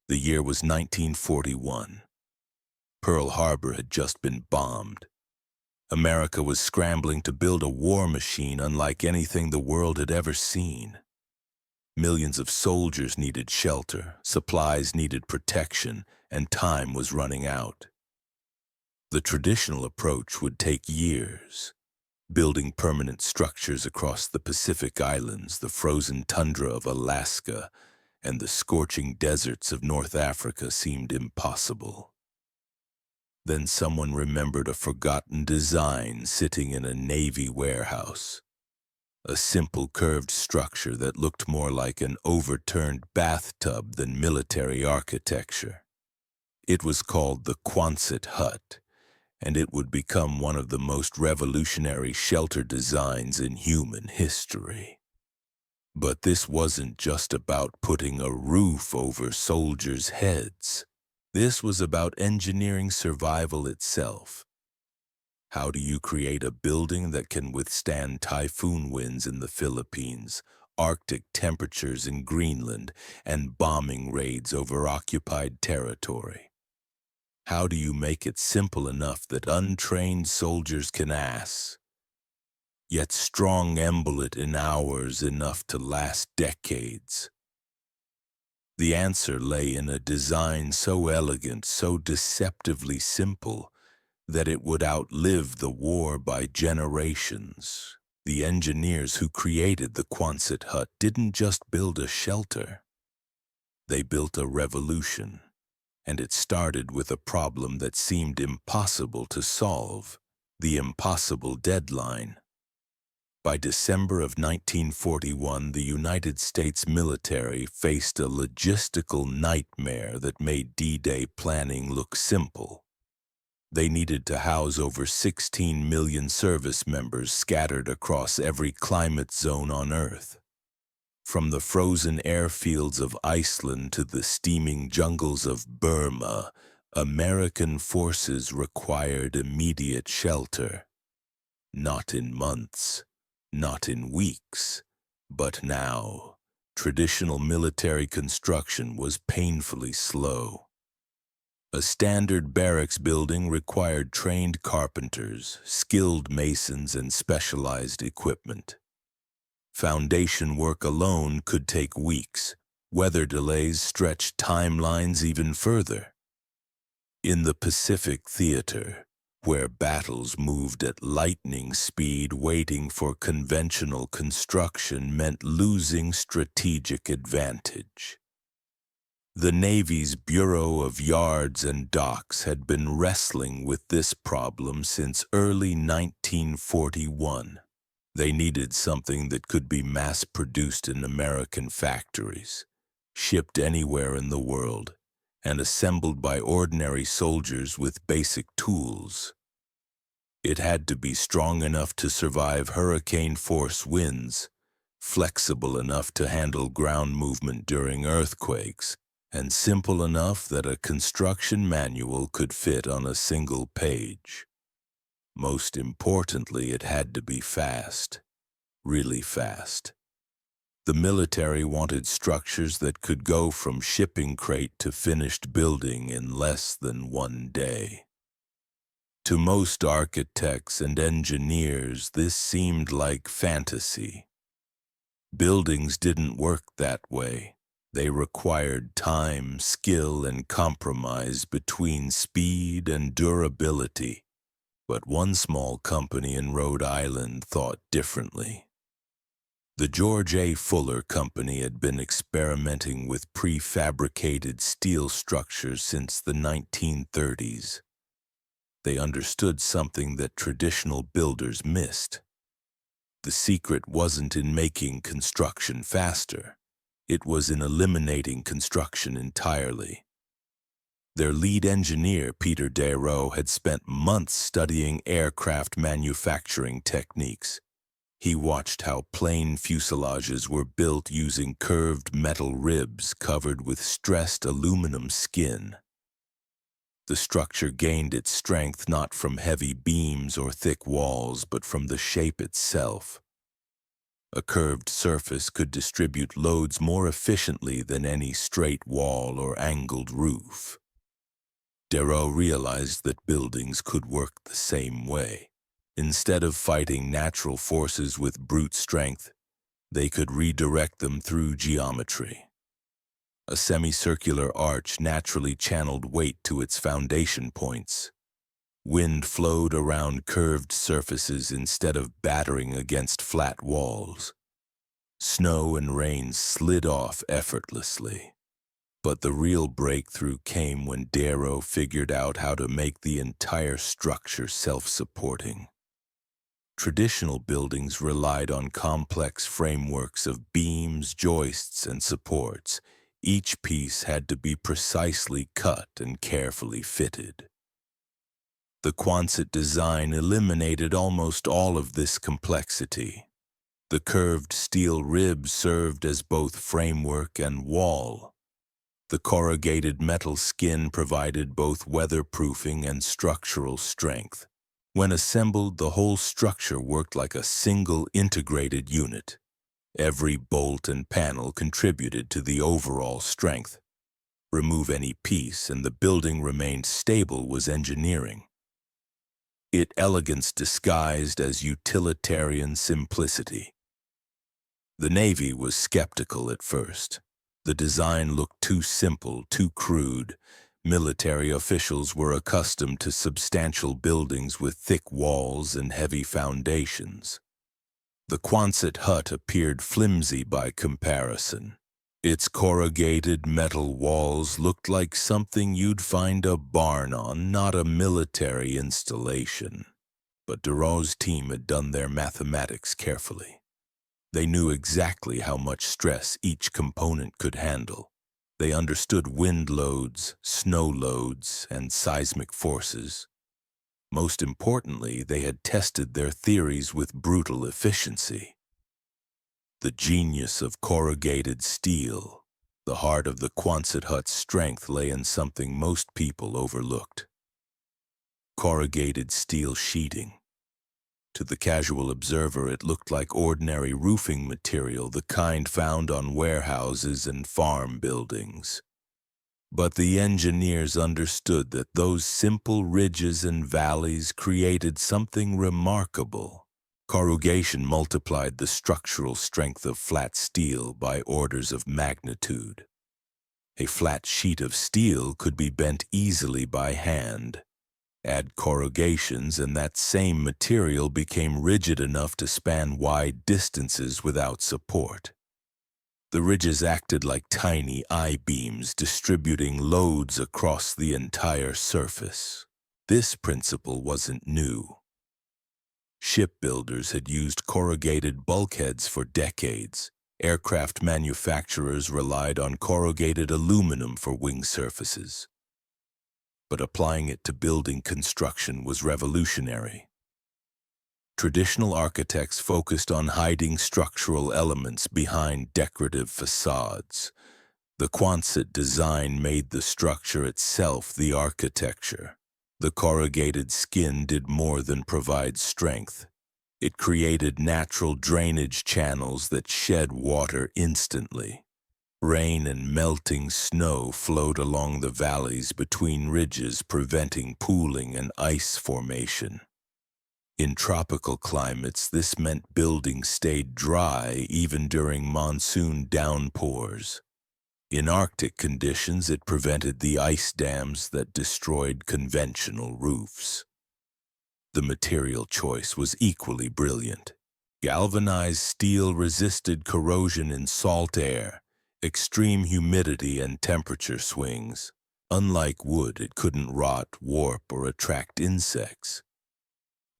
The year was 1941. Pearl Harbor had just been bombed. America was scrambling to build a war machine unlike anything the world had ever seen. Millions of soldiers needed shelter, supplies needed protection, and time was running out. The traditional approach would take years, building permanent structures across the Pacific Islands, the frozen tundra of Alaska, and the scorching deserts of North Africa seemed impossible. Then someone remembered a forgotten design sitting in a Navy warehouse. A simple curved structure that looked more like an overturned bathtub than military architecture. It was called the Quonset hut, and it would become one of the most revolutionary shelter designs in human history. But this wasn't just about putting a roof over soldiers' heads. This was about engineering survival itself. How do you create a building that can withstand typhoon winds in the Philippines, Arctic temperatures in Greenland, and bombing raids over occupied territory? How do you make it simple enough that untrained soldiers can yet strong emble it in hours enough to last decades? The answer lay in a design so elegant, so deceptively simple, that it would outlive the war by generations. The engineers who created the Quonset hut didn't just build a shelter. They built a revolution, and it started with a problem that seemed impossible to solve, the impossible deadline. By December of 1941, the United States military faced a logistical nightmare that made D-Day planning look simple. They needed to house over 16 million service members scattered across every climate zone on Earth. From the frozen airfields of Iceland to the steaming jungles of Burma, American forces required immediate shelter. Not in months, not in weeks, but now. Traditional military construction was painfully slow. A standard barracks building required trained carpenters, skilled masons, and specialized equipment. Foundation work alone could take weeks. Weather delays stretched timelines even further. In the Pacific Theater, where battles moved at lightning speed, waiting for conventional construction meant losing strategic advantage. The Navy's Bureau of Yards and Docks had been wrestling with this problem since early 1941. They needed something that could be mass-produced in American factories, shipped anywhere in the world, and assembled by ordinary soldiers with basic tools. It had to be strong enough to survive hurricane-force winds, flexible enough to handle ground movement during earthquakes, and simple enough that a construction manual could fit on a single page. Most importantly, it had to be fast, really fast. The military wanted structures that could go from shipping crate to finished building in less than one day. To most architects and engineers, this seemed like fantasy. Buildings didn't work that way. They required time, skill, and compromise between speed and durability. But one small company in Rhode Island thought differently. The George A. Fuller Company had been experimenting with prefabricated steel structures since the 1930s. They understood something that traditional builders missed. The secret wasn't in making construction faster. It was in eliminating construction entirely. Their lead engineer, Peter Darrow, had spent months studying aircraft manufacturing techniques. He watched how plane fuselages were built using curved metal ribs covered with stressed aluminum skin. The structure gained its strength not from heavy beams or thick walls, but from the shape itself. A curved surface could distribute loads more efficiently than any straight wall or angled roof. Darrow realized that buildings could work the same way. Instead of fighting natural forces with brute strength, they could redirect them through geometry. A semicircular arch naturally channeled weight to its foundation points. Wind flowed around curved surfaces instead of battering against flat walls. Snow and rain slid off effortlessly. But the real breakthrough came when Darrow figured out how to make the entire structure self-supporting. Traditional buildings relied on complex frameworks of beams, joists, and supports. Each piece had to be precisely cut and carefully fitted. The Quonset design eliminated almost all of this complexity. The curved steel ribs served as both framework and wall. The corrugated metal skin provided both weatherproofing and structural strength. When assembled, the whole structure worked like a single integrated unit. Every bolt and panel contributed to the overall strength. Remove any piece and the building remained stable was engineering. It elegance disguised as utilitarian simplicity. The Navy was skeptical at first. The design looked too simple, too crude. Military officials were accustomed to substantial buildings with thick walls and heavy foundations. The Quonset hut appeared flimsy by comparison. Its corrugated metal walls looked like something you'd find a barn on, not a military installation. But Darrow's team had done their mathematics carefully. They knew exactly how much stress each component could handle. They understood wind loads, snow loads, and seismic forces. Most importantly, they had tested their theories with brutal efficiency. The genius of corrugated steel. The heart of the Quonset hut's strength lay in something most people overlooked. Corrugated steel sheeting. To the casual observer, it looked like ordinary roofing material, the kind found on warehouses and farm buildings. But the engineers understood that those simple ridges and valleys created something remarkable. Corrugation multiplied the structural strength of flat steel by orders of magnitude. A flat sheet of steel could be bent easily by hand. Add corrugations and that same material became rigid enough to span wide distances without support. The ridges acted like tiny I-beams, distributing loads across the entire surface. This principle wasn't new. Shipbuilders had used corrugated bulkheads for decades. Aircraft manufacturers relied on corrugated aluminum for wing surfaces. But applying it to building construction was revolutionary. Traditional architects focused on hiding structural elements behind decorative facades. The Quonset design made the structure itself the architecture. The corrugated skin did more than provide strength. It created natural drainage channels that shed water instantly. Rain and melting snow flowed along the valleys between ridges, preventing pooling and ice formation. In tropical climates, this meant buildings stayed dry even during monsoon downpours. In Arctic conditions, it prevented the ice dams that destroyed conventional roofs. The material choice was equally brilliant. Galvanized steel resisted corrosion in salt air, extreme humidity, and temperature swings. Unlike wood, it couldn't rot, warp, or attract insects.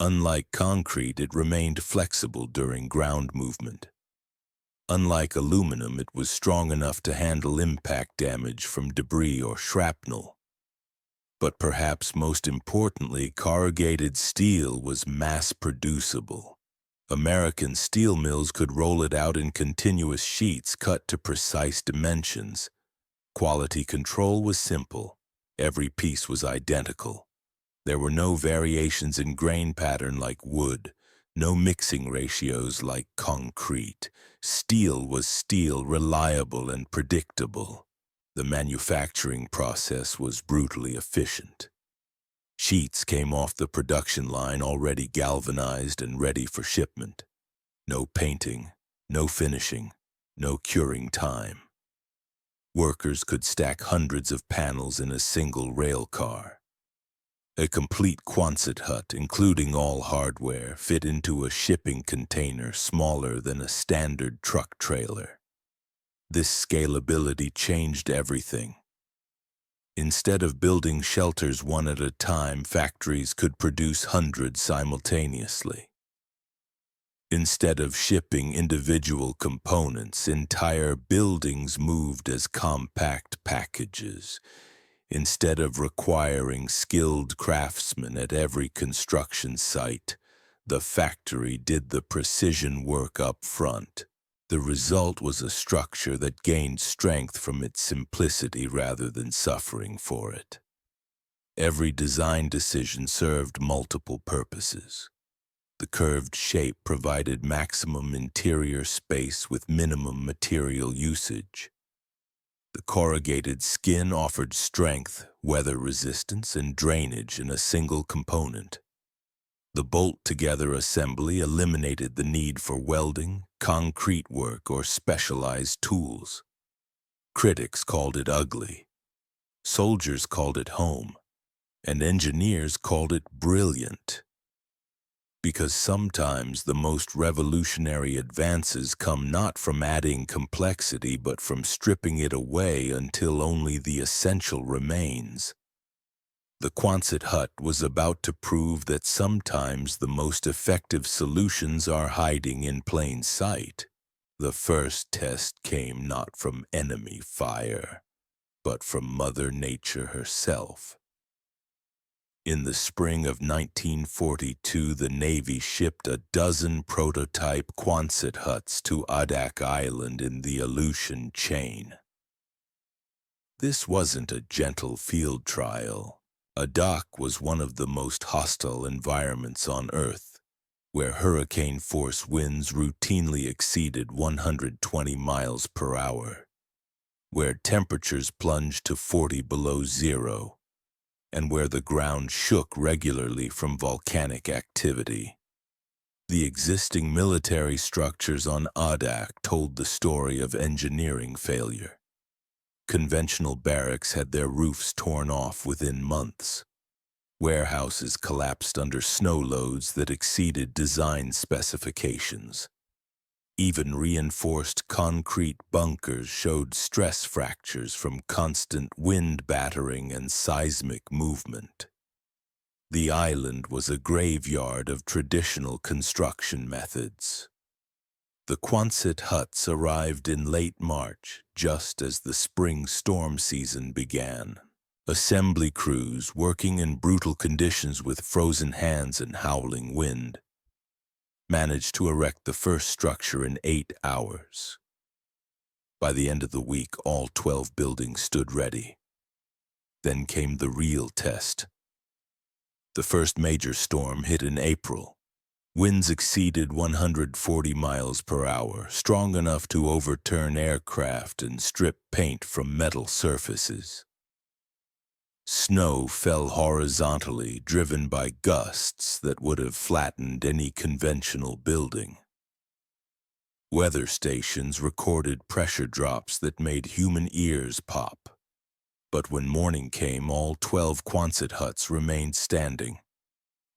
Unlike concrete, it remained flexible during ground movement. Unlike aluminum, it was strong enough to handle impact damage from debris or shrapnel. But perhaps most importantly, corrugated steel was mass-producible. American steel mills could roll it out in continuous sheets cut to precise dimensions. Quality control was simple. Every piece was identical. There were no variations in grain pattern like wood, No mixing ratios like concrete. Steel was steel, reliable and predictable. The manufacturing process was brutally efficient. Sheets came off the production line already galvanized and ready for shipment. No painting, no finishing, no curing time. Workers could stack hundreds of panels in a single rail car. A complete Quonset hut, including all hardware, fit into a shipping container smaller than a standard truck trailer. This scalability changed everything. Instead of building shelters one at a time, factories could produce hundreds simultaneously. Instead of shipping individual components, entire buildings moved as compact packages. Instead of requiring skilled craftsmen at every construction site, the factory did the precision work up front. The result was a structure that gained strength from its simplicity rather than suffering for it. Every design decision served multiple purposes. The curved shape provided maximum interior space with minimum material usage. The corrugated skin offered strength, weather resistance, and drainage in a single component. The bolt-together assembly eliminated the need for welding, concrete work, or specialized tools. Critics called it ugly. Soldiers called it home. And engineers called it brilliant. Because sometimes the most revolutionary advances come not from adding complexity but from stripping it away until only the essential remains. The Quonset hut was about to prove that sometimes the most effective solutions are hiding in plain sight. The first test came not from enemy fire, but from Mother Nature herself. In the spring of 1942, the Navy shipped a dozen prototype Quonset huts to Adak Island in the Aleutian chain. This wasn't a gentle field trial. Adak was one of the most hostile environments on Earth, where hurricane-force winds routinely exceeded 120 miles per hour, where temperatures plunged to 40 below zero, and where the ground shook regularly from volcanic activity. The existing military structures on Adak told the story of engineering failure. Conventional barracks had their roofs torn off within months. Warehouses collapsed under snow loads that exceeded design specifications. Even reinforced concrete bunkers showed stress fractures from constant wind battering and seismic movement. The island was a graveyard of traditional construction methods. The Quonset huts arrived in late March, just as the spring storm season began. Assembly crews, working in brutal conditions with frozen hands and howling wind, managed to erect the first structure in 8 hours. By the end of the week, all 12 buildings stood ready. Then came the real test. The first major storm hit in April. Winds exceeded 140 miles per hour, strong enough to overturn aircraft and strip paint from metal surfaces. Snow fell horizontally, driven by gusts that would have flattened any conventional building. Weather stations recorded pressure drops that made human ears pop. But when morning came, all 12 Quonset huts remained standing.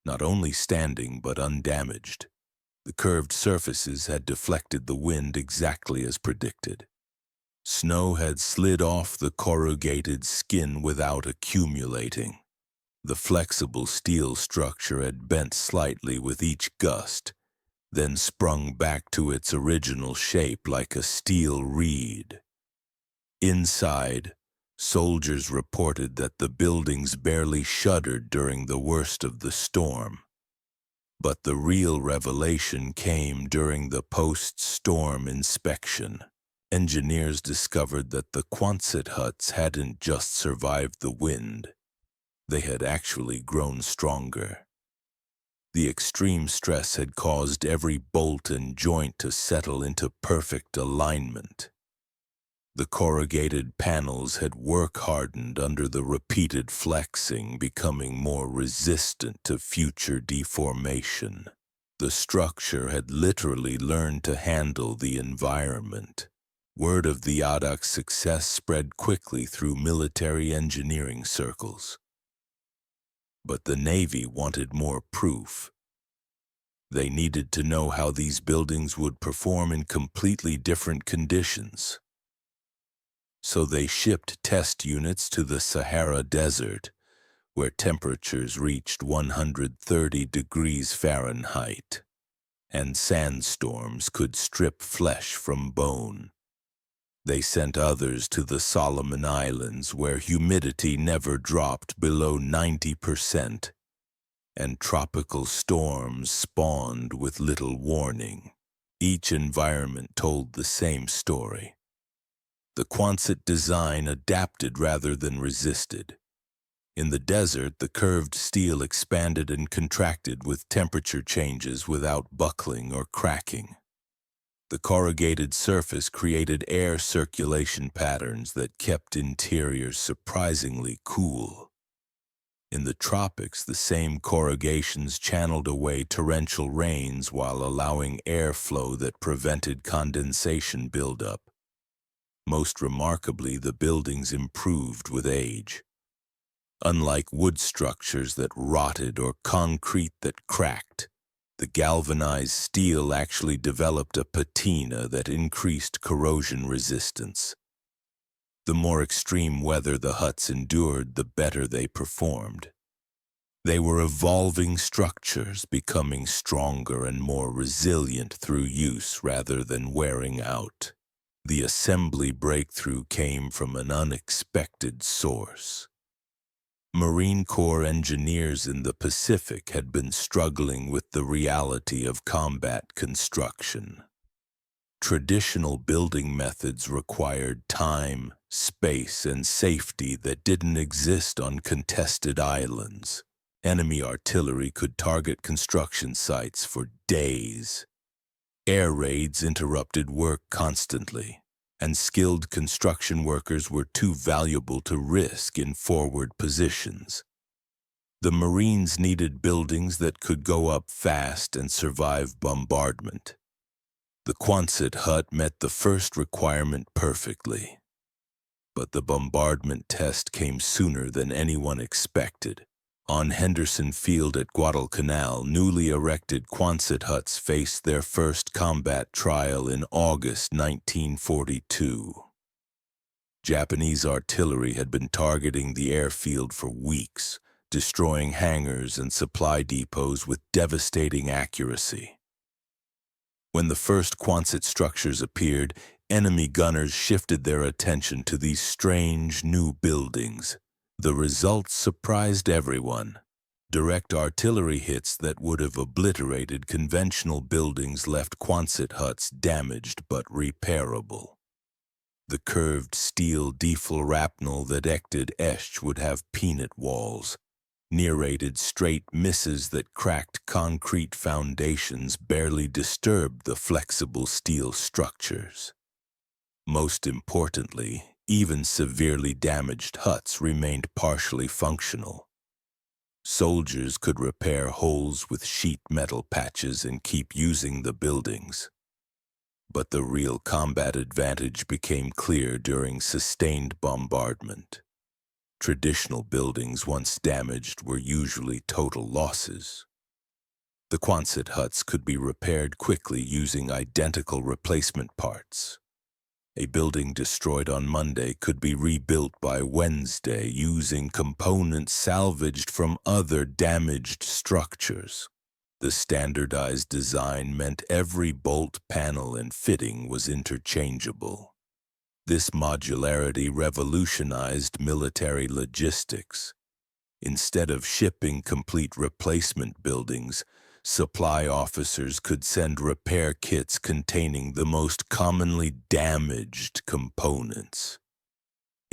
Not only standing, but undamaged. The curved surfaces had deflected the wind exactly as predicted. Snow had slid off the corrugated skin without accumulating. The flexible steel structure had bent slightly with each gust, then sprung back to its original shape like a steel reed. Inside, soldiers reported that the buildings barely shuddered during the worst of the storm. But the real revelation came during the post-storm inspection. Engineers discovered that the Quonset huts hadn't just survived the wind. They had actually grown stronger. The extreme stress had caused every bolt and joint to settle into perfect alignment. The corrugated panels had work-hardened under the repeated flexing, becoming more resistant to future deformation. The structure had literally learned to handle the environment. Word of the Adak's success spread quickly through military engineering circles. But the Navy wanted more proof. They needed to know how these buildings would perform in completely different conditions. So they shipped test units to the Sahara Desert, where temperatures reached 130 degrees Fahrenheit, and sandstorms could strip flesh from bone. They sent others to the Solomon Islands, where humidity never dropped below 90%, and tropical storms spawned with little warning. Each environment told the same story. The Quonset design adapted rather than resisted. In the desert, the curved steel expanded and contracted with temperature changes without buckling or cracking. The corrugated surface created air circulation patterns that kept interiors surprisingly cool. In the tropics, the same corrugations channeled away torrential rains while allowing airflow that prevented condensation buildup. Most remarkably, the buildings improved with age. Unlike wood structures that rotted or concrete that cracked, the galvanized steel actually developed a patina that increased corrosion resistance. The more extreme weather the huts endured, the better they performed. They were evolving structures, becoming stronger and more resilient through use rather than wearing out. The assembly breakthrough came from an unexpected source. Marine Corps engineers in the Pacific had been struggling with the reality of combat construction. Traditional building methods required time, space, and safety that didn't exist on contested islands. Enemy artillery could target construction sites for days. Air raids interrupted work constantly, and skilled construction workers were too valuable to risk in forward positions. The Marines needed buildings that could go up fast and survive bombardment. The Quonset hut met the first requirement perfectly. But the bombardment test came sooner than anyone expected. On Henderson Field at Guadalcanal, newly erected Quonset huts faced their first combat trial in August 1942. Japanese artillery had been targeting the airfield for weeks, destroying hangars and supply depots with devastating accuracy. When the first Quonset structures appeared, enemy gunners shifted their attention to these strange new buildings. The results surprised everyone. Direct artillery hits that would have obliterated conventional buildings left Quonset huts damaged but repairable. The curved steel deflorapnel that acted Esch would have peanut walls. Near-rated straight misses that cracked concrete foundations barely disturbed the flexible steel structures. Most importantly, even severely damaged huts remained partially functional. Soldiers could repair holes with sheet metal patches and keep using the buildings. But the real combat advantage became clear during sustained bombardment. Traditional buildings once damaged were usually total losses. The Quonset huts could be repaired quickly using identical replacement parts. A building destroyed on Monday could be rebuilt by Wednesday using components salvaged from other damaged structures. The standardized design meant every bolt, panel, and fitting was interchangeable. This modularity revolutionized military logistics. Instead of shipping complete replacement buildings, supply officers could send repair kits containing the most commonly damaged components.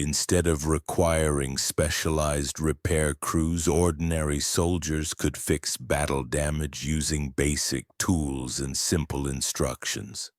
Instead of requiring specialized repair crews, ordinary soldiers could fix battle damage using basic tools and simple instructions.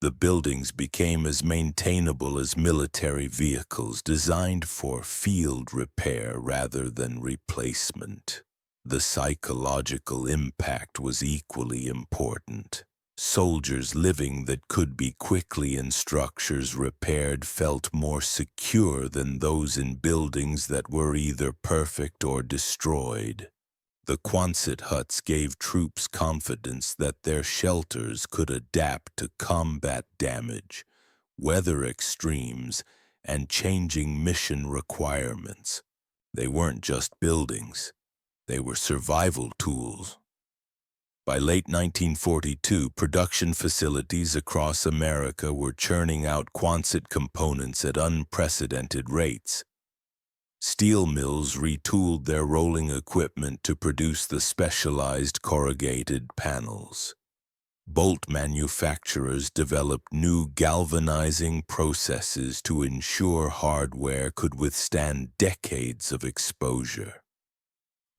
The buildings became as maintainable as military vehicles, designed for field repair rather than replacement. The psychological impact was equally important. Soldiers living that could be quickly in structures repaired felt more secure than those in buildings that were either perfect or destroyed. The Quonset huts gave troops confidence that their shelters could adapt to combat damage, weather extremes, and changing mission requirements. They weren't just buildings, they were survival tools. By late 1942, production facilities across America were churning out Quonset components at unprecedented rates. Steel mills retooled their rolling equipment to produce the specialized corrugated panels. Bolt manufacturers developed new galvanizing processes to ensure hardware could withstand decades of exposure.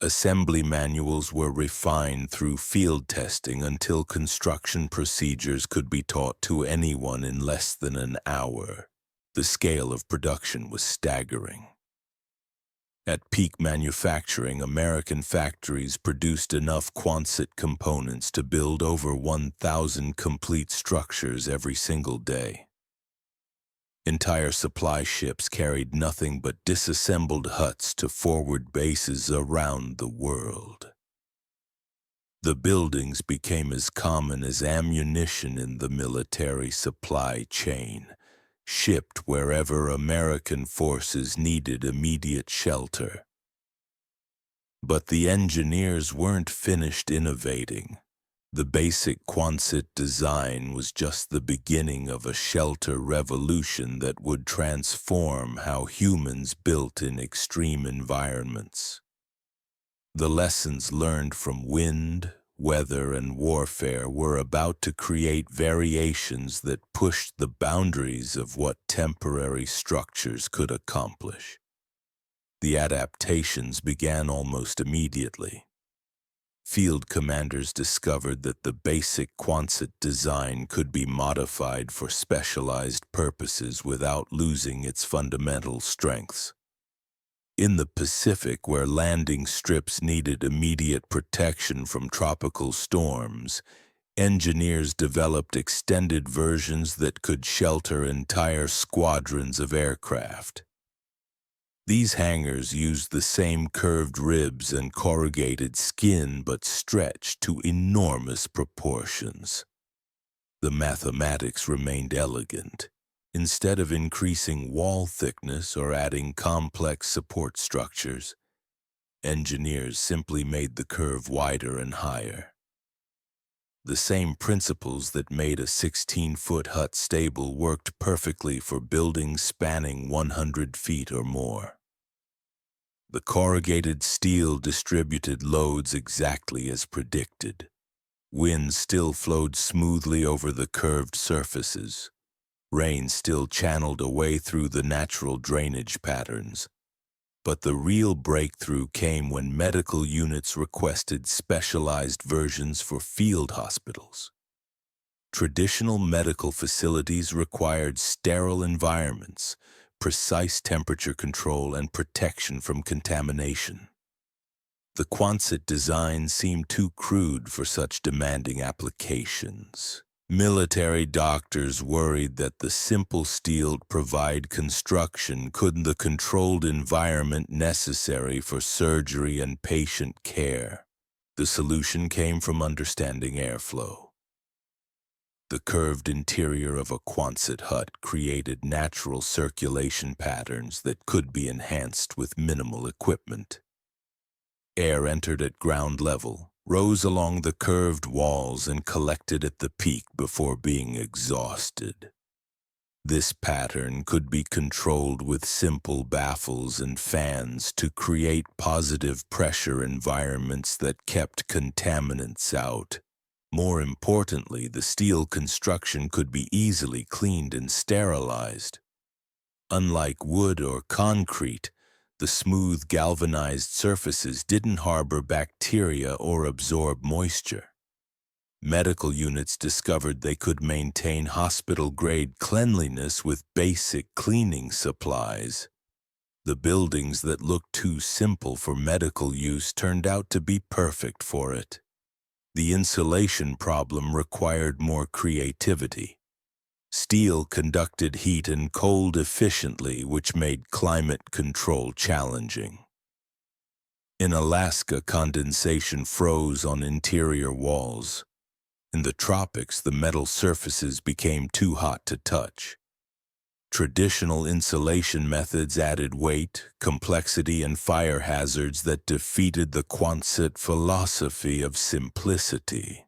Assembly manuals were refined through field testing until construction procedures could be taught to anyone in less than an hour. The scale of production was staggering. At peak manufacturing, American factories produced enough Quonset components to build over 1,000 complete structures every single day. Entire supply ships carried nothing but disassembled huts to forward bases around the world. The buildings became as common as ammunition in the military supply chain, shipped wherever American forces needed immediate shelter. But the engineers weren't finished innovating. The basic Quonset design was just the beginning of a shelter revolution that would transform how humans built in extreme environments. The lessons learned from wind, weather, and warfare were about to create variations that pushed the boundaries of what temporary structures could accomplish. The adaptations began almost immediately. Field commanders discovered that the basic Quonset design could be modified for specialized purposes without losing its fundamental strengths. In the Pacific, where landing strips needed immediate protection from tropical storms, engineers developed extended versions that could shelter entire squadrons of aircraft. These hangars used the same curved ribs and corrugated skin but stretched to enormous proportions. The mathematics remained elegant. Instead of increasing wall thickness or adding complex support structures, engineers simply made the curve wider and higher. The same principles that made a 16-foot hut stable worked perfectly for buildings spanning 100 feet or more. The corrugated steel distributed loads exactly as predicted. Wind still flowed smoothly over the curved surfaces. Rain still channeled away through the natural drainage patterns. But the real breakthrough came when medical units requested specialized versions for field hospitals. Traditional medical facilities required sterile environments, precise temperature control, and protection from contamination. The Quonset design seemed too crude for such demanding applications. Military doctors worried that the simple steel provide construction couldn't the controlled environment necessary for surgery and patient care. The solution came from understanding airflow. The curved interior of a Quonset hut created natural circulation patterns that could be enhanced with minimal equipment. Air entered at ground level, rose along the curved walls, and collected at the peak before being exhausted. This pattern could be controlled with simple baffles and fans to create positive pressure environments that kept contaminants out. More importantly, the steel construction could be easily cleaned and sterilized. Unlike wood or concrete, the smooth galvanized surfaces didn't harbor bacteria or absorb moisture. Medical units discovered they could maintain hospital-grade cleanliness with basic cleaning supplies. The buildings that looked too simple for medical use turned out to be perfect for it. The insulation problem required more creativity. Steel conducted heat and cold efficiently, which made climate control challenging. In Alaska, condensation froze on interior walls. In the tropics, the metal surfaces became too hot to touch. Traditional insulation methods added weight, complexity, and fire hazards that defeated the Quonset philosophy of simplicity.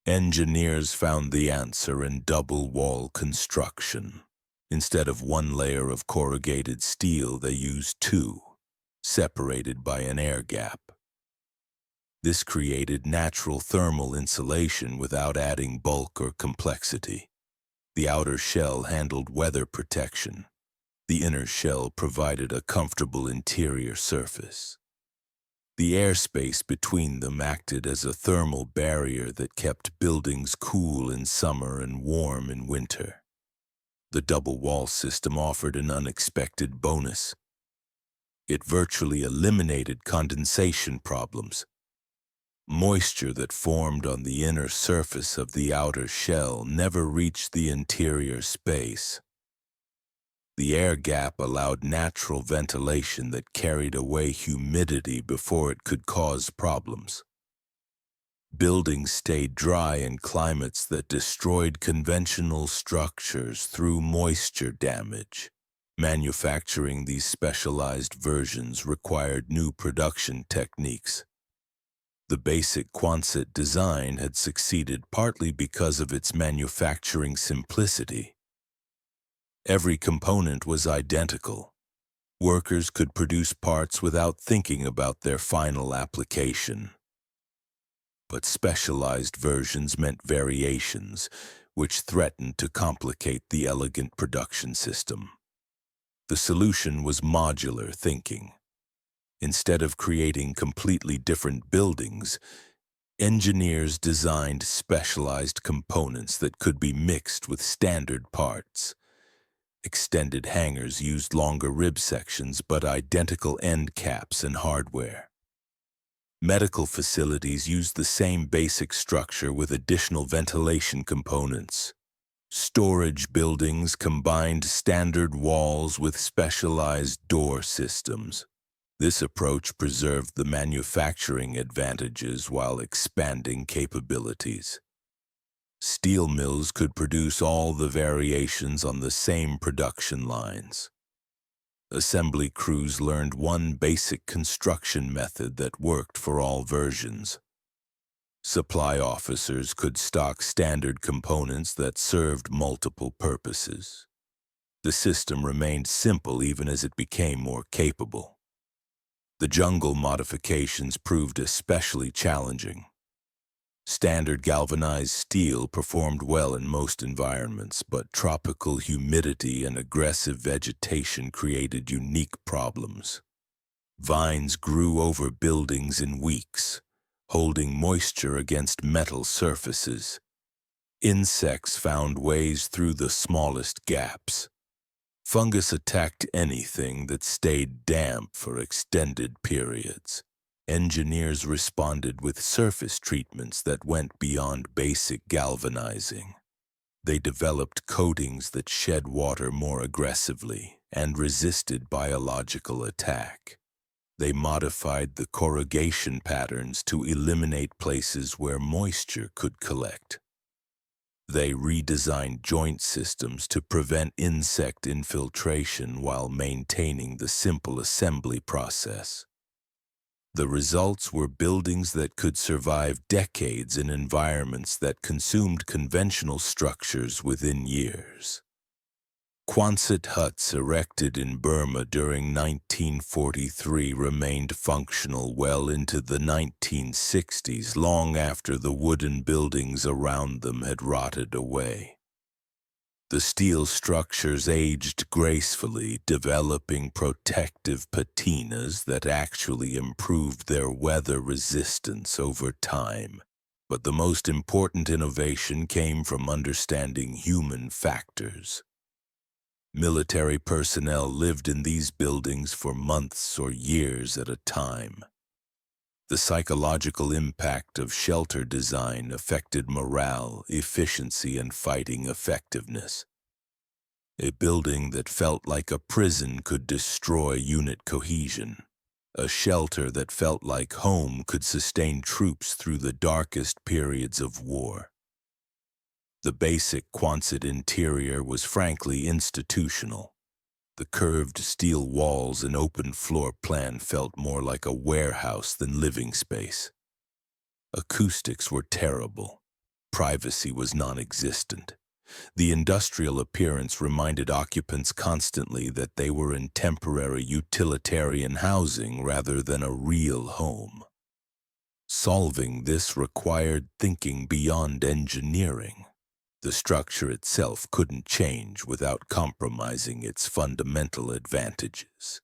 Engineers found the answer in double-wall construction. Instead of one layer of corrugated steel, they used two, separated by an air gap. This created natural thermal insulation without adding bulk or complexity. The outer shell handled weather protection. The inner shell provided a comfortable interior surface. The airspace between them acted as a thermal barrier that kept buildings cool in summer and warm in winter. The double-wall system offered an unexpected bonus. It virtually eliminated condensation problems. Moisture that formed on the inner surface of the outer shell never reached the interior space. The air gap allowed natural ventilation that carried away humidity before it could cause problems. Buildings stayed dry in climates that destroyed conventional structures through moisture damage. Manufacturing these specialized versions required new production techniques. The basic Quonset design had succeeded partly because of its manufacturing simplicity. Every component was identical. Workers could produce parts without thinking about their final application. But specialized versions meant variations, which threatened to complicate the elegant production system. The solution was modular thinking. Instead of creating completely different buildings, engineers designed specialized components that could be mixed with standard parts. Extended hangars used longer rib sections but identical end caps and hardware. Medical facilities used the same basic structure with additional ventilation components. Storage buildings combined standard walls with specialized door systems. This approach preserved the manufacturing advantages while expanding capabilities. Steel mills could produce all the variations on the same production lines. Assembly crews learned one basic construction method that worked for all versions. Supply officers could stock standard components that served multiple purposes. The system remained simple even as it became more capable. The jungle modifications proved especially challenging. Standard galvanized steel performed well in most environments, but tropical humidity and aggressive vegetation created unique problems. Vines grew over buildings in weeks, holding moisture against metal surfaces. Insects found ways through the smallest gaps. Fungus attacked anything that stayed damp for extended periods. Engineers responded with surface treatments that went beyond basic galvanizing. They developed coatings that shed water more aggressively and resisted biological attack. They modified the corrugation patterns to eliminate places where moisture could collect. They redesigned joint systems to prevent insect infiltration while maintaining the simple assembly process. The results were buildings that could survive decades in environments that consumed conventional structures within years. Quonset huts erected in Burma during 1943 remained functional well into the 1960s, long after the wooden buildings around them had rotted away. The steel structures aged gracefully, developing protective patinas that actually improved their weather resistance over time. But the most important innovation came from understanding human factors. Military personnel lived in these buildings for months or years at a time. The psychological impact of shelter design affected morale, efficiency, and fighting effectiveness. A building that felt like a prison could destroy unit cohesion. A shelter that felt like home could sustain troops through the darkest periods of war. The basic Quonset interior was frankly institutional. The curved steel walls and open floor plan felt more like a warehouse than living space. Acoustics were terrible. Privacy was non-existent. The industrial appearance reminded occupants constantly that they were in temporary utilitarian housing rather than a real home. Solving this required thinking beyond engineering. The structure itself couldn't change without compromising its fundamental advantages.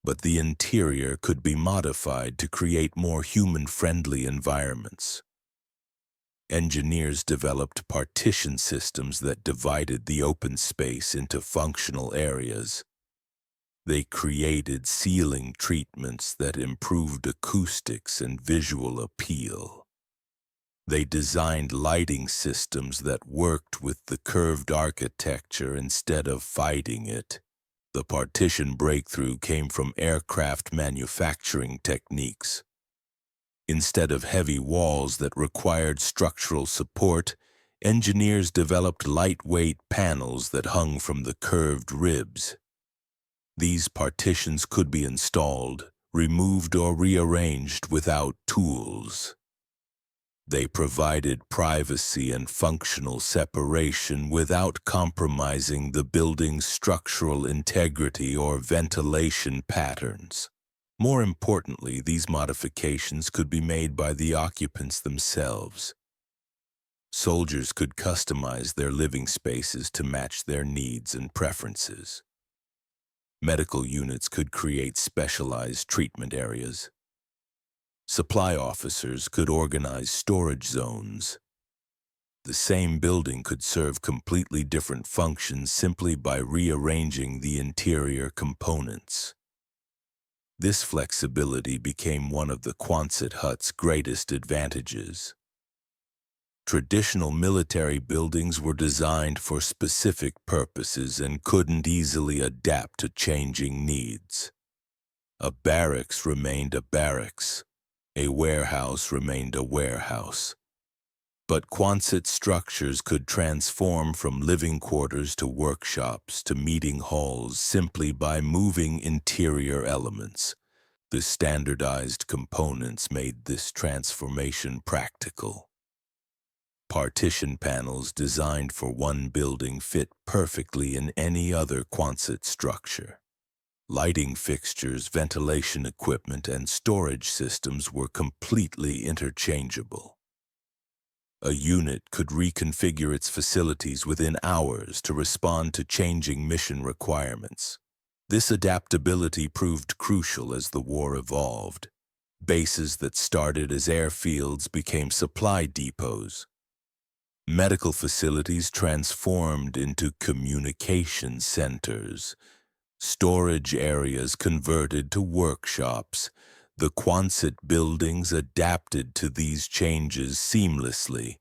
But the interior could be modified to create more human-friendly environments. Engineers developed partition systems that divided the open space into functional areas. They created ceiling treatments that improved acoustics and visual appeal. They designed lighting systems that worked with the curved architecture instead of fighting it. The partition breakthrough came from aircraft manufacturing techniques. Instead of heavy walls that required structural support, engineers developed lightweight panels that hung from the curved ribs. These partitions could be installed, removed, or rearranged without tools. They provided privacy and functional separation without compromising the building's structural integrity or ventilation patterns. More importantly, these modifications could be made by the occupants themselves. Soldiers could customize their living spaces to match their needs and preferences. Medical units could create specialized treatment areas. Supply officers could organize storage zones. The same building could serve completely different functions simply by rearranging the interior components. This flexibility became one of the Quonset hut's greatest advantages. Traditional military buildings were designed for specific purposes and couldn't easily adapt to changing needs. A barracks remained a barracks. A warehouse remained a warehouse. But Quonset structures could transform from living quarters to workshops to meeting halls simply by moving interior elements. The standardized components made this transformation practical. Partition panels designed for one building fit perfectly in any other Quonset structure. Lighting fixtures, ventilation equipment, and storage systems were completely interchangeable. A unit could reconfigure its facilities within hours to respond to changing mission requirements. This adaptability proved crucial as the war evolved. Bases that started as airfields became supply depots. Medical facilities transformed into communication centers. Storage areas converted to workshops. The Quonset buildings adapted to these changes seamlessly,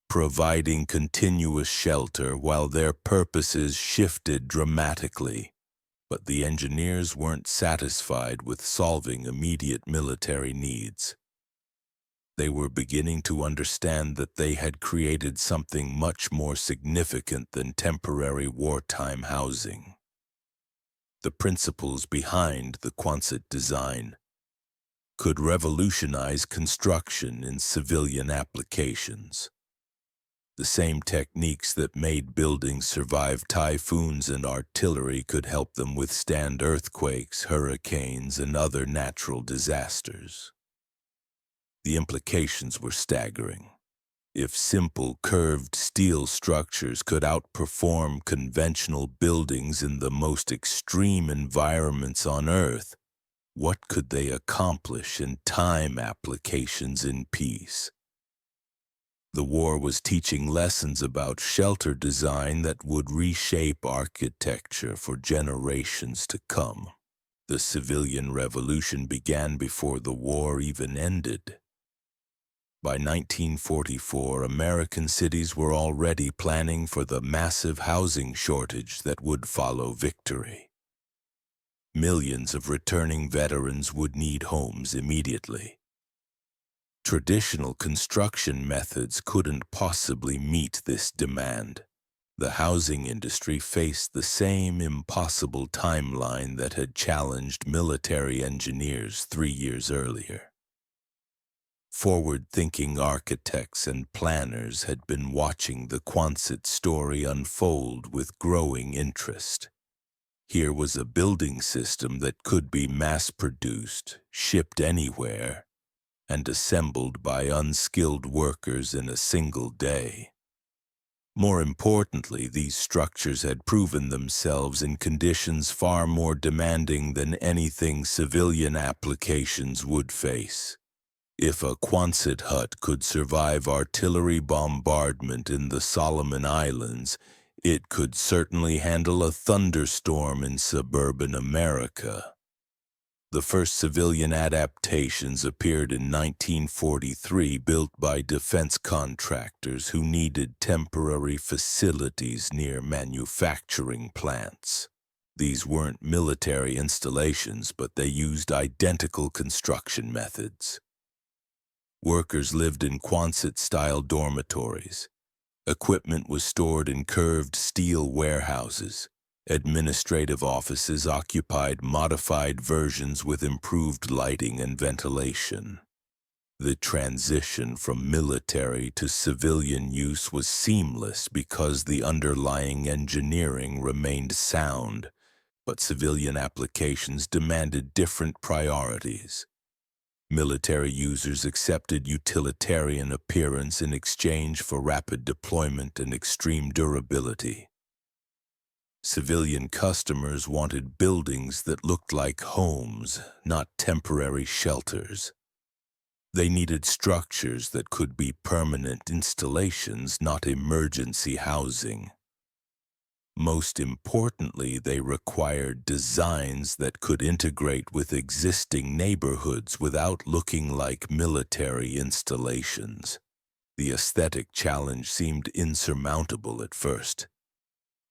providing continuous shelter while their purposes shifted dramatically. But the engineers weren't satisfied with solving immediate military needs. They were beginning to understand that they had created something much more significant than temporary wartime housing. The principles behind the Quonset design could revolutionize construction in civilian applications. The same techniques that made buildings survive typhoons and artillery could help them withstand earthquakes, hurricanes, and other natural disasters. The implications were staggering. If simple curved steel structures could outperform conventional buildings in the most extreme environments on Earth, what could they accomplish in time applications in peace? The war was teaching lessons about shelter design that would reshape architecture for generations to come. The civilian revolution began before the war even ended. By 1944, American cities were already planning for the massive housing shortage that would follow victory. Millions of returning veterans would need homes immediately. Traditional construction methods couldn't possibly meet this demand. The housing industry faced the same impossible timeline that had challenged military engineers 3 years earlier. Forward-thinking architects and planners had been watching the Quonset story unfold with growing interest. Here was a building system that could be mass-produced, shipped anywhere, and assembled by unskilled workers in a single day. More importantly, these structures had proven themselves in conditions far more demanding than anything civilian applications would face. If a Quonset hut could survive artillery bombardment in the Solomon Islands, it could certainly handle a thunderstorm in suburban America. The first civilian adaptations appeared in 1943, built by defense contractors who needed temporary facilities near manufacturing plants. These weren't military installations, but they used identical construction methods. Workers lived in Quonset-style dormitories. Equipment was stored in curved steel warehouses. Administrative offices occupied modified versions with improved lighting and ventilation. The transition from military to civilian use was seamless because the underlying engineering remained sound, but civilian applications demanded different priorities. Military users accepted utilitarian appearance in exchange for rapid deployment and extreme durability. Civilian customers wanted buildings that looked like homes, not temporary shelters. They needed structures that could be permanent installations, not emergency housing. Most importantly, they required designs that could integrate with existing neighborhoods without looking like military installations. The aesthetic challenge seemed insurmountable at first.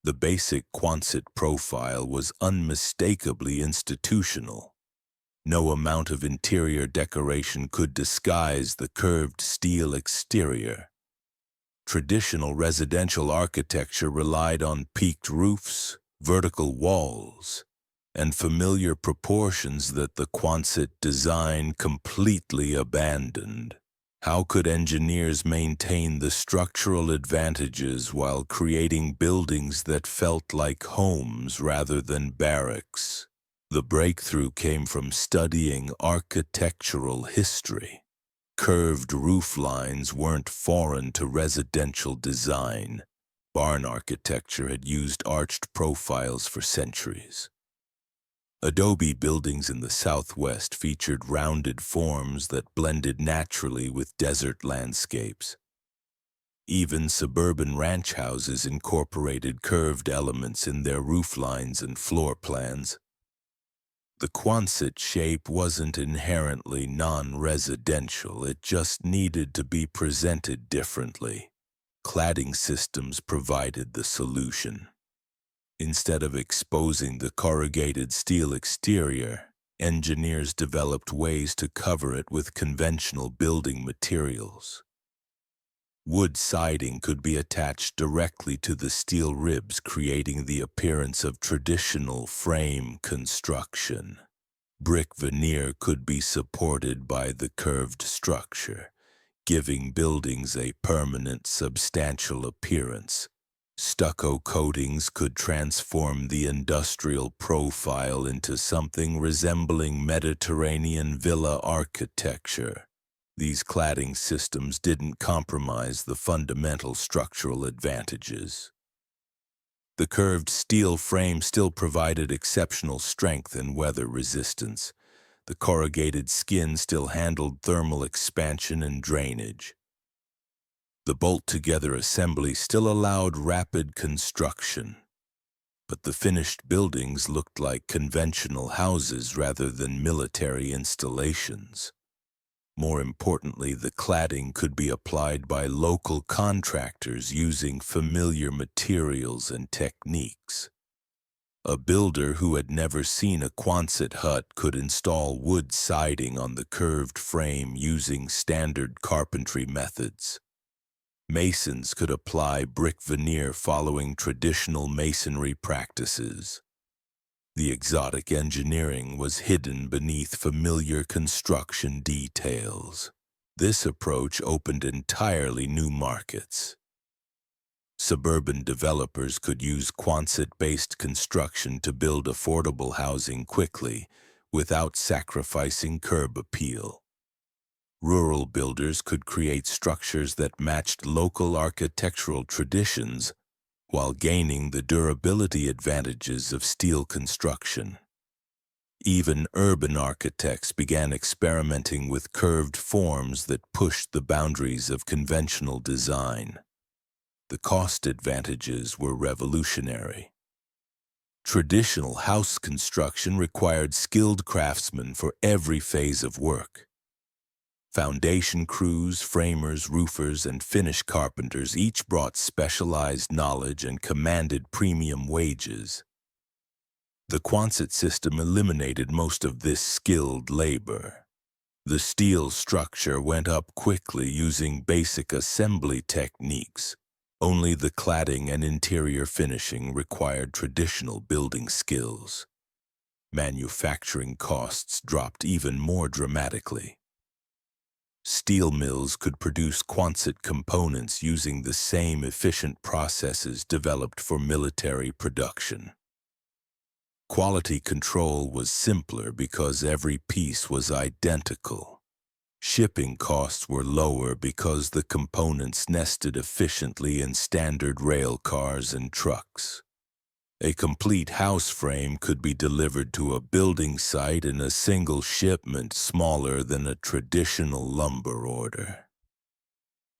The basic Quonset profile was unmistakably institutional. No amount of interior decoration could disguise the curved steel exterior. Traditional residential architecture relied on peaked roofs, vertical walls, and familiar proportions that the Quonset design completely abandoned. How could engineers maintain the structural advantages while creating buildings that felt like homes rather than barracks? The breakthrough came from studying architectural history. Curved roof lines weren't foreign to residential design. Barn architecture had used arched profiles for centuries. Adobe buildings in the Southwest featured rounded forms that blended naturally with desert landscapes. Even suburban ranch houses incorporated curved elements in their roof lines and floor plans. The Quonset shape wasn't inherently non-residential, it just needed to be presented differently. Cladding systems provided the solution. Instead of exposing the corrugated steel exterior, engineers developed ways to cover it with conventional building materials. Wood siding could be attached directly to the steel ribs, creating the appearance of traditional frame construction. Brick veneer could be supported by the curved structure, giving buildings a permanent, substantial appearance. Stucco coatings could transform the industrial profile into something resembling Mediterranean villa architecture. These cladding systems didn't compromise the fundamental structural advantages. The curved steel frame still provided exceptional strength and weather resistance. The corrugated skin still handled thermal expansion and drainage. The bolt-together assembly still allowed rapid construction. But the finished buildings looked like conventional houses rather than military installations. More importantly, the cladding could be applied by local contractors using familiar materials and techniques. A builder who had never seen a Quonset hut could install wood siding on the curved frame using standard carpentry methods. Masons could apply brick veneer following traditional masonry practices. The exotic engineering was hidden beneath familiar construction details. This approach opened entirely new markets. Suburban developers could use Quonset-based construction to build affordable housing quickly, without sacrificing curb appeal. Rural builders could create structures that matched local architectural traditions while gaining the durability advantages of steel construction. Even urban architects began experimenting with curved forms that pushed the boundaries of conventional design. The cost advantages were revolutionary. Traditional house construction required skilled craftsmen for every phase of work. Foundation crews, framers, roofers, and finish carpenters each brought specialized knowledge and commanded premium wages. The Quonset system eliminated most of this skilled labor. The steel structure went up quickly using basic assembly techniques. Only the cladding and interior finishing required traditional building skills. Manufacturing costs dropped even more dramatically. Steel mills could produce Quonset components using the same efficient processes developed for military production. Quality control was simpler because every piece was identical. Shipping costs were lower because the components nested efficiently in standard rail cars and trucks. A complete house frame could be delivered to a building site in a single shipment smaller than a traditional lumber order.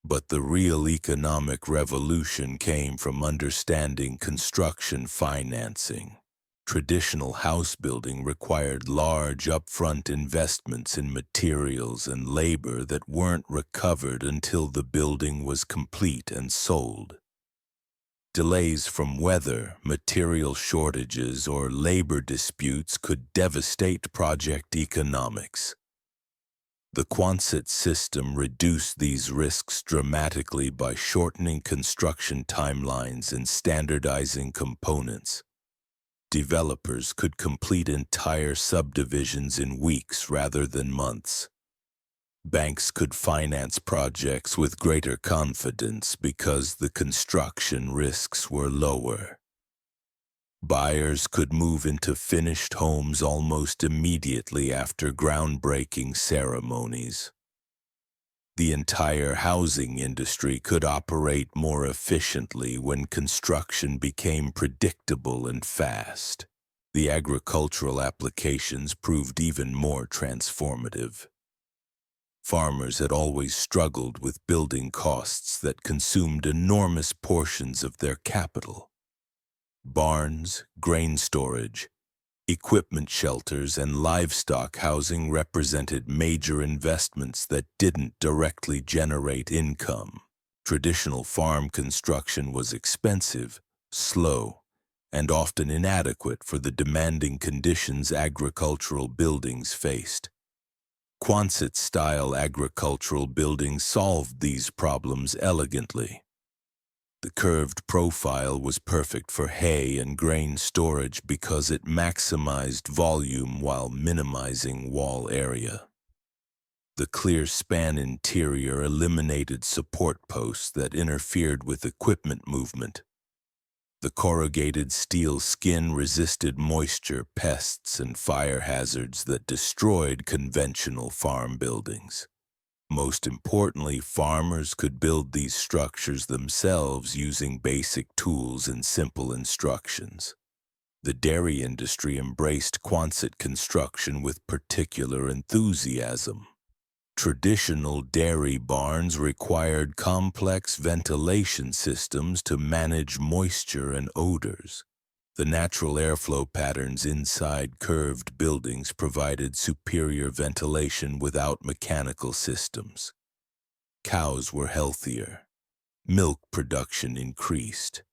But the real economic revolution came from understanding construction financing. Traditional house building required large upfront investments in materials and labor that weren't recovered until the building was complete and sold. Delays from weather, material shortages, or labor disputes could devastate project economics. The Quonset system reduced these risks dramatically by shortening construction timelines and standardizing components. Developers could complete entire subdivisions in weeks rather than months. Banks could finance projects with greater confidence because the construction risks were lower. Buyers could move into finished homes almost immediately after groundbreaking ceremonies. The entire housing industry could operate more efficiently when construction became predictable and fast. The agricultural applications proved even more transformative. Farmers had always struggled with building costs that consumed enormous portions of their capital. Barns, grain storage, equipment shelters, and livestock housing represented major investments that didn't directly generate income. Traditional farm construction was expensive, slow, and often inadequate for the demanding conditions agricultural buildings faced. Quonset-style agricultural buildings solved these problems elegantly. The curved profile was perfect for hay and grain storage because it maximized volume while minimizing wall area. The clear span interior eliminated support posts that interfered with equipment movement. The corrugated steel skin resisted moisture, pests, and fire hazards that destroyed conventional farm buildings. Most importantly, farmers could build these structures themselves using basic tools and simple instructions. The dairy industry embraced Quonset construction with particular enthusiasm. Traditional dairy barns required complex ventilation systems to manage moisture and odors. The natural airflow patterns inside curved buildings provided superior ventilation without mechanical systems. Cows were healthier. Milk production increased.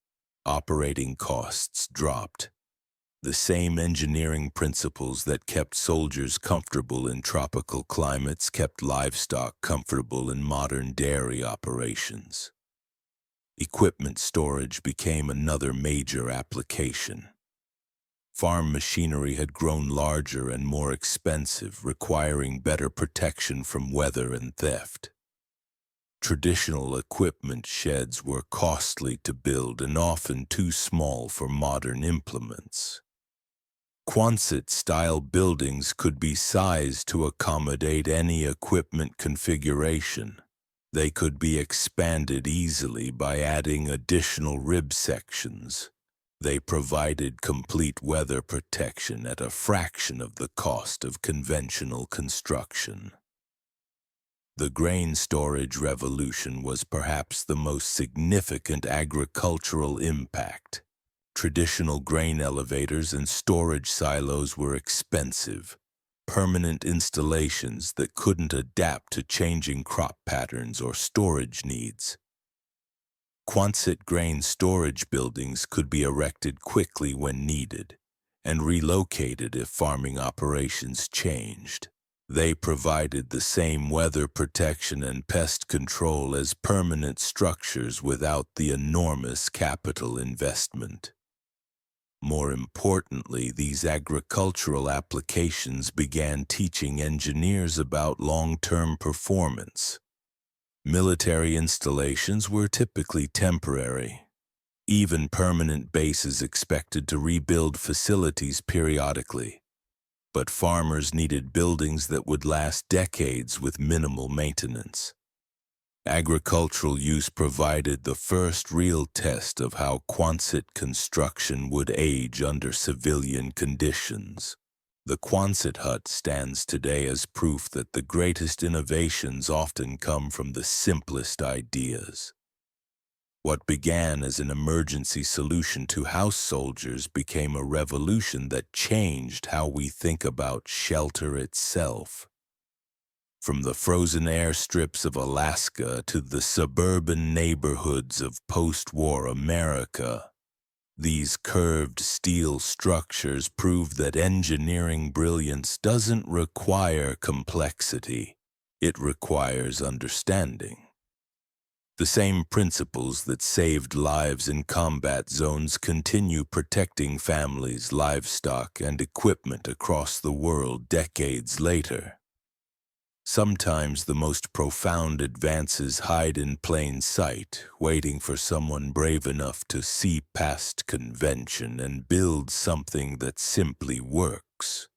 Operating costs dropped. The same engineering principles that kept soldiers comfortable in tropical climates kept livestock comfortable in modern dairy operations. Equipment storage became another major application. Farm machinery had grown larger and more expensive, requiring better protection from weather and theft. Traditional equipment sheds were costly to build and often too small for modern implements. Quonset-style buildings could be sized to accommodate any equipment configuration. They could be expanded easily by adding additional rib sections. They provided complete weather protection at a fraction of the cost of conventional construction. The grain storage revolution was perhaps the most significant agricultural impact. Traditional grain elevators and storage silos were expensive, permanent installations that couldn't adapt to changing crop patterns or storage needs. Quonset grain storage buildings could be erected quickly when needed and relocated if farming operations changed. They provided the same weather protection and pest control as permanent structures without the enormous capital investment. More importantly, these agricultural applications began teaching engineers about long-term performance. Military installations were typically temporary. Even permanent bases expected to rebuild facilities periodically. But farmers needed buildings that would last decades with minimal maintenance. Agricultural use provided the first real test of how Quonset construction would age under civilian conditions. The Quonset hut stands today as proof that the greatest innovations often come from the simplest ideas. What began as an emergency solution to house soldiers became a revolution that changed how we think about shelter itself. From the frozen airstrips of Alaska to the suburban neighborhoods of post-war America, these curved steel structures prove that engineering brilliance doesn't require complexity. It requires understanding. The same principles that saved lives in combat zones continue protecting families, livestock, and equipment across the world decades later. Sometimes the most profound advances hide in plain sight, waiting for someone brave enough to see past convention and build something that simply works.